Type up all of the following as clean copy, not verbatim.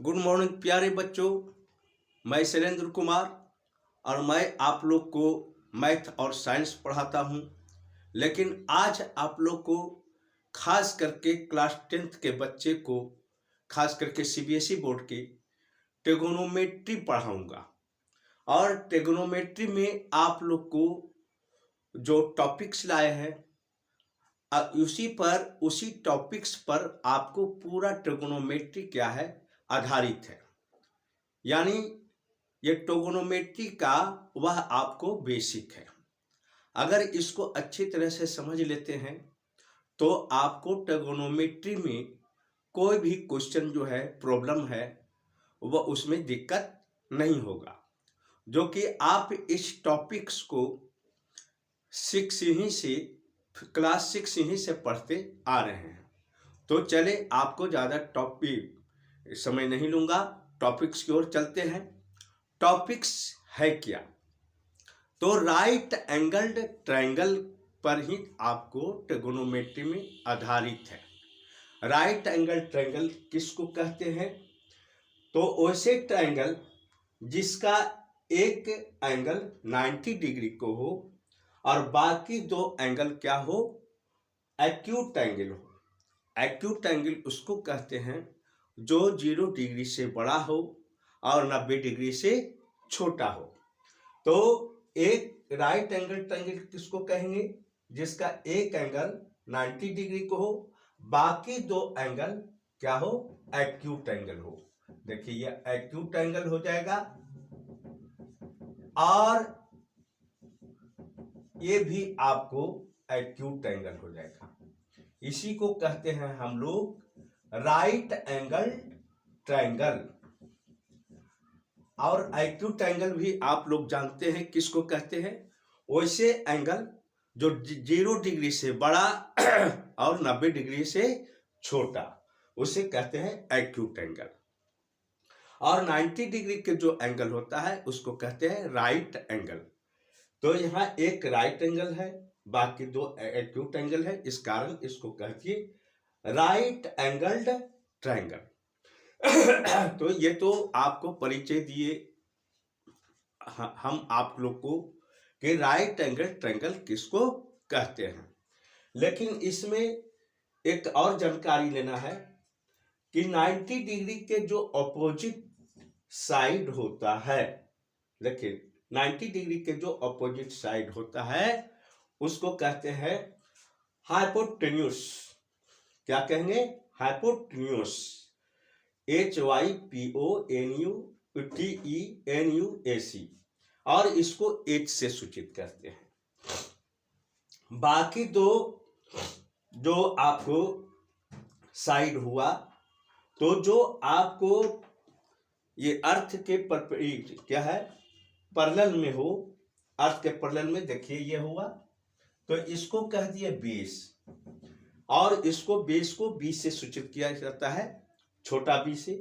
Good morning प्यारे बच्चों। मैं शैलेंद्र कुमार और मैं आप लोग को मैथ और साइंस पढ़ाता हूं। लेकिन आज आप लोग को खास करके क्लास 10th के बच्चे को, खास करके सीबीएसई बोर्ड के ट्रिगोनोमेट्री पढ़ाऊंगा। और ट्रिगोनोमेट्री में आप लोग को जो टॉपिक्स लाए हैं उसी टॉपिक्स पर आपको पूरा ट्रिगोनोमेट्री क्या है आधारित है। यानी ये ट्रिगोनोमेट्री का वह आपको बेसिक है। अगर इसको अच्छी तरह से समझ लेते हैं तो आपको ट्रिगोनोमेट्री में कोई भी क्वेश्चन जो है, प्रॉब्लम है, वह उसमें दिक्कत नहीं होगा। जो कि आप इस टॉपिक्स को क्लास 6 ही से पढ़ते आ रहे हैं। तो चले, आपको ज़्यादा टॉपिक समय नहीं लूँगा, टॉपिक्स की ओर चलते हैं। टॉपिक्स है क्या? तो राइट एंगल्ड ट्रायंगल पर ही आपको ट्रिगोनोमेट्री में आधारित है। राइट एंगल ट्रायंगल किसको कहते हैं? तो वैसे ट्रायंगल जिसका एक एंगल 90 डिग्री को हो और बाकी दो एंगल क्या हो, एक्यूट एंगल हो। एक्यूट एंगल उसको कहते हैं जो 0 डिग्री से बड़ा हो और 90 डिग्री से छोटा हो। तो एक राइट एंगल ट्रायंगल किसको कहेंगे? जिसका एक एंगल 90 डिग्री को हो, बाकी दो एंगल क्या हो, एक्यूट एंगल हो। देखिए ये एक्यूट एंगल हो जाएगा और ये भी आपको एक्यूट एंगल हो जाएगा। इसी को कहते हैं हम लोग राइट एंगल ट्रायंगल। और एक्यूट एंगल भी आप लोग जानते हैं किसको कहते हैं। वैसे एंगल जो 0 डिग्री से बड़ा और 90 डिग्री से छोटा, उसे कहते हैं एक्यूट एंगल। और 90 डिग्री के जो एंगल होता है उसको कहते हैं राइट एंगल। तो यहाँ एक राइट एंगल है, बाकी दो एक्यूट एंगल है, इस कारण इसको कहती है राइट एंगल्ड ट्रायंगल। तो ये तो आपको परिचय दिए हम आप लोग को कि राइट एंगल ट्रायंगल किसको कहते हैं। लेकिन इसमें एक और जानकारी लेना है कि 90 डिग्री के जो अपोजिट साइड होता है, देखिए 90 डिग्री के जो अपोजिट साइड होता है उसको कहते हैं हाइपोटेन्यूस। क्या कहेंगे? हाइपोटेन्यूस। HYPONUTENUAC। और इसको H से सूचित करते हैं। बाकी दो जो आपको साइड हुआ, तो जो आपको ये अर्थ के क्या है, पैरेलल में हो, अर्थ के पैरेलल में, देखिए ये हुआ, तो इसको कह दिया बेस। और इसको बेस को बी से सूचित किया जाता है, छोटा बी से।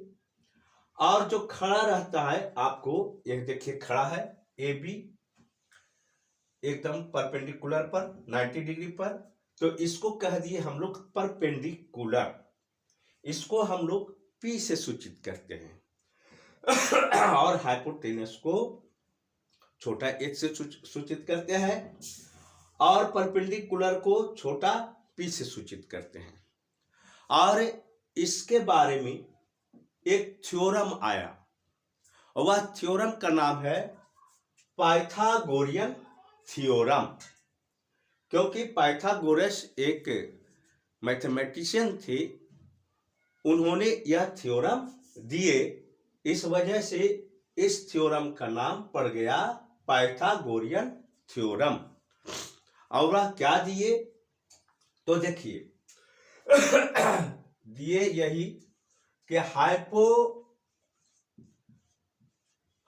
और जो खड़ा रहता है आपको, यह देखिए खड़ा है ए बी एकदम परपेंडिकुलर पर 90 डिग्री पर, तो इसको कह दिए हम लोग परपेंडिकुलर। इसको हम लोग पी से सूचित करते हैं। और हाइपोटेनस को छोटा एच से सूचित करते हैं और परपेंडिकुलर को छोटा पी से सूचित करते हैं। और इसके बारे में एक थ्योरम आया, वह थ्योरम का नाम है पाइथागोरियन थ्योरम। क्योंकि पाइथागोरस एक मैथमेटिशियन थे, उन्होंने यह थ्योरम दिए, इस वजह से इस थ्योरम का नाम पड़ गया पाइथागोरियन थ्योरम। और वह क्या दिए? तो देखिए दिए यही कि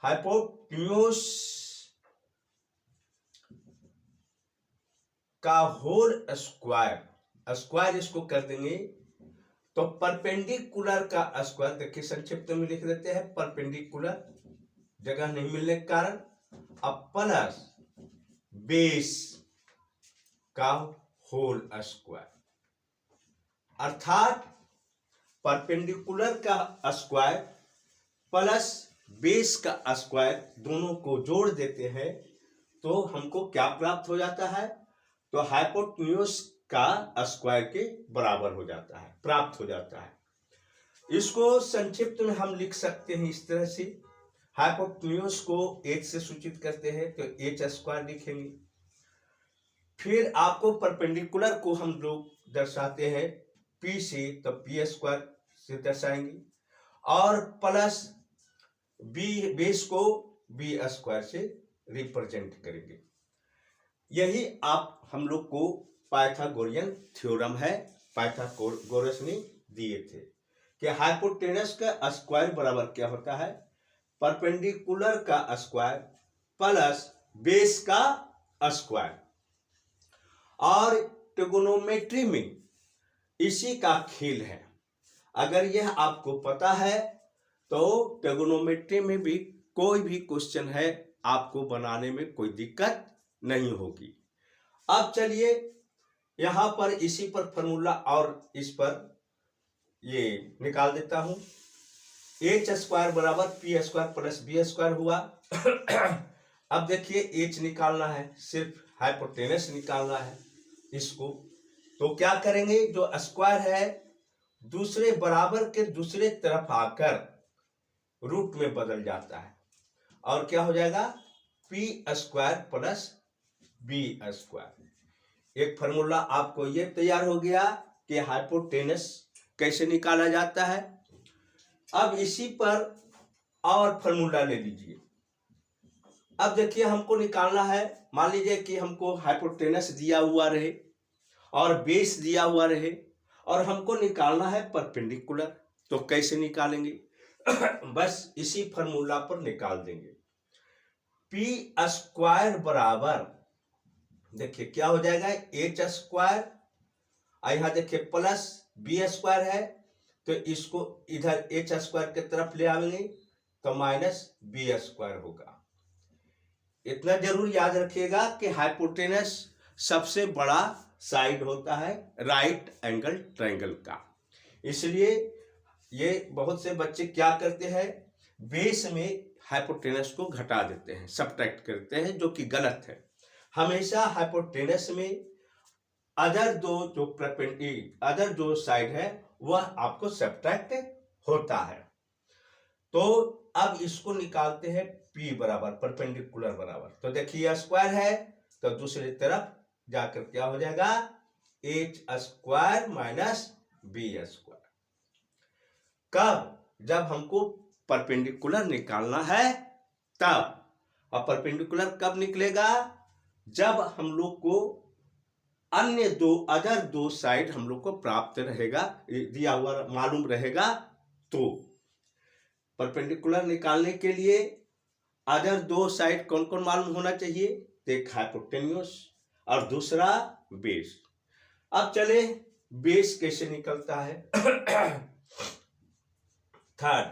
हाइपोटेन्यूस का होल स्क्वायर इसको कर देंगे तो परपेंडिकुलर का स्क्वायर, देखिए संक्षिप्त में लिख देते हैं परपेंडिकुलर, जगह नहीं मिलने के कारण, अब प्लस बेस का होल स्क्वायर, अर्थात परपेंडिकुलर का स्क्वायर प्लस बेस का स्क्वायर दोनों को जोड़ देते हैं तो हमको क्या प्राप्त हो जाता है, तो हाइपोटेन्यूज का स्क्वायर के बराबर हो जाता है, प्राप्त हो जाता है। इसको संक्षिप्त में हम लिख सकते हैं इस तरह से, हाइपोटेन्यूज को h से सूचित करते हैं तो h स्क्वायर लिखेंगे। फिर आपको परपेंडिकुलर को हम लोग दर्शाते हैं p से, तो p स्क्वायर से दर्शाएंगे, और प्लस b बेस को b स्क्वायर से रिप्रेजेंट करेंगे। यही आप हम लोग को पाइथागोरियन थ्योरम है, पाइथागोरस ने दिए थे कि हाइपोटेनस का स्क्वायर बराबर क्या होता है, परपेंडिकुलर का स्क्वायर प्लस बेस का स्क्वायर। और ट्रिगोनोमेट्री में इसी का खेल है। अगर यह आपको पता है तो ट्रिगोनोमेट्री में भी कोई भी क्वेश्चन है आपको बनाने में कोई दिक्कत नहीं होगी। अब चलिए यहाँ पर इसी पर फॉर्मूला और इस पर ये निकाल देता हूं। h स्क्वायर बराबर P square plus B square हुआ। अब देखिए h निकालना है, सिर्फ हाइपोटेनस निकालना है इसको, तो क्या करेंगे, जो स्क्वायर है दूसरे बराबर के दूसरे तरफ आकर रूट में बदल जाता है और क्या हो जाएगा, P square plus B square. एक फॉर्मूला आपको ये तैयार हो गया कि हाइपोटेनस कैसे निकाला जाता है। अब इसी पर और फॉर्मूला ले लीजिए। अब देखिए हमको निकालना है, मान लीजिए कि हमको हाइपोटेनस दिया हुआ रहे और बेस दिया हुआ रहे और हमको निकालना है परपेंडिकुलर, तो कैसे निकालेंगे बस इसी फॉर्मूला पर निकाल देंगे। पी स्क्वायर बराबर देखिए क्या हो जाएगा, एच स्क्वायर, यहाँ देखिए प्लस बी स्क्वायर है तो इसको इधर एच स्क्वायर की तरफ ले आएंगे तो माइनस बी स्क्वायर होगा। इतना जरूर याद रखिएगा कि हाइपोटेनस सबसे बड़ा साइड होता है राइट एंगल ट्रायंगल का, इसलिए ये बहुत से बच्चे क्या करते हैं, बेस में हाइपोटेनस को घटा देते हैं, सबट्रैक्ट करते हैं, जो कि गलत है। हमेशा हाइपोटेनस में अदर जो साइड है वह आपको सबट्रैक्ट होता है। तो अब इसको निकालते हैं p बराबर परपेंडिकुलर बराबर, तो देखिए स्क्वायर है तो दूसरी तरफ जाकर क्या हो जाएगा, H square minus B square. कब, जब हमको परपेंडिकुलर निकालना है तब। और परपेंडिकुलर कब निकलेगा, जब हम लोग को अदर दो साइड हम लोग को प्राप्त रहेगा, दिया हुआ मालूम रहेगा। तो परपेंडिकुलर निकालने के लिए अदर दो साइड कौन कौन मालूम होना चाहिए, एक हाइपोटेन्यूज और दूसरा बेस। अब चले बेस कैसे निकलता है थर्ड,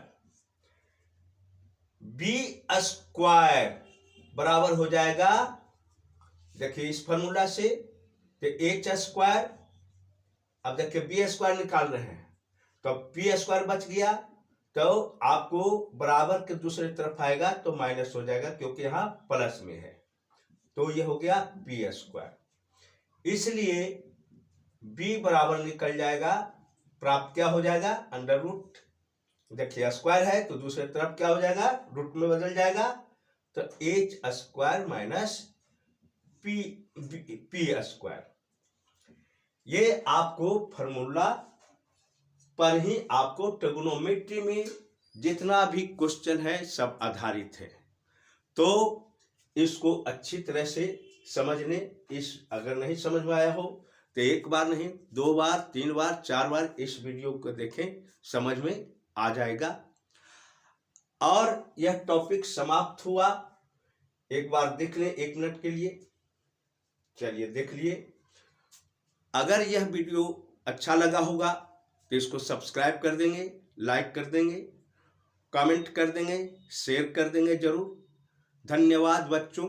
बी स्क्वायर बराबर हो जाएगा, देखिए इस फॉर्मूला से, तो एच स्क्वायर, अब देखिए बी स्क्वायर निकाल रहे हैं तो पी स्क्वायर बच गया, तो आपको बराबर के दूसरी तरफ आएगा तो माइनस हो जाएगा क्योंकि यहां प्लस में है, तो ये हो गया बी स्क्वायर। इसलिए बी बराबर निकल जाएगा, प्राप्त क्या हो जाएगा, अंडर रूट, देखिए स्क्वायर है तो दूसरी तरफ क्या हो जाएगा, रूट में बदल जाएगा, तो H square minus P square. ये आपको फॉर्मूला पर ही आपको ट्रिगोनोमेट्री में जितना भी क्वेश्चन है सब आधारित है, तो इसको अच्छी तरह से समझने, अगर नहीं समझ में आया हो तो एक बार नहीं 2 बार 3 बार 4 बार इस वीडियो को देखें, समझ में आ जाएगा। और यह टॉपिक समाप्त हुआ, एक बार देख ले 1 मिनट के लिए, चलिए देख लिए। अगर यह वीडियो अच्छा लगा होगा तो इसको सब्सक्राइब कर देंगे, लाइक कर देंगे, कमेंट कर देंगे, शेयर कर देंगे जरूर। धन्यवाद बच्चों।